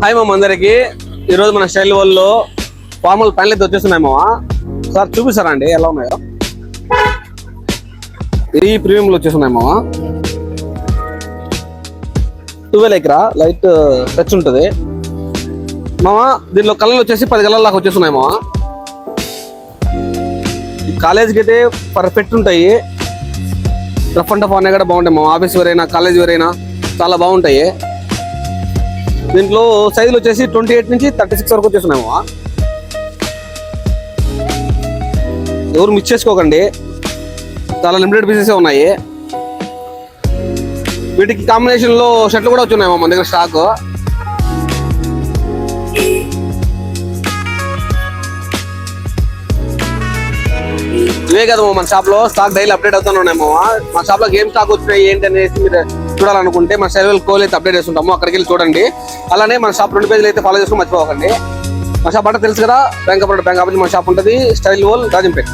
Hi మామ అందరికి. ఈరోజు మన స్టైల్ వాళ్ళు ఫార్మల్ ప్యాంట్లు అయితే వచ్చేస్తున్నాయి మామ. సార్ చూపిస్తారా అండి ఎలా ఉన్నాయో? ఈ ప్రీమియంలో వచ్చేస్తున్నాయి మామ. 12 ఎకరా లైట్ టచ్ ఉంటుంది మామ. దీనిలో కలర్లు వచ్చేసి 10 కలర్ల దాకా వచ్చేస్తున్నాయి మామ. కాలేజీకి అయితే పర్ఫెక్ట్ ఉంటాయి. రఫ్ అండ్ టఫ్ అనే కూడా బాగుంటాయి మామ. ఆఫీస్ వేర్ అయినా కాలేజ్ వేర్ అయినా చాలా బాగుంటాయి. దీంట్లో సైజులు వచ్చేసి 28 నుంచి 36 వరకు వచ్చేస్తున్నాము. ఎవరు మిస్ చేసుకోకండి, చాలా లిమిటెడ్ పీసెస్ ఉన్నాయి. వీటికి కాంబినేషన్ లో షర్ట్లు కూడా వచ్చున్నాయి మన దగ్గర స్టాక్. ఇవే కదా మన షాప్ లో స్టాక్ డైలీ అప్డేట్ అవుతూనే ఉన్నాయేమో. మా షాప్ లో ఏం స్టాక్ వచ్చినాయి ఏంటి అనేసి మీరు చూడాలనుకుంటే మన స్టైల్ కోల్ అయితే అప్డేట్ చేస్తుంటాము, అక్కడికి వెళ్ళి చూడండి. అలానే మన షాప్ 2 పేజీలు అయితే ఫాలో చేసుకుని మర్చిపోకండి. మా షాప్ అంటే తెలుసు కదా, బ్యాంక్ ఆఫ్ మన షాప్ ఉంటుంది, స్టైల్ వోల్ రాజంపేట.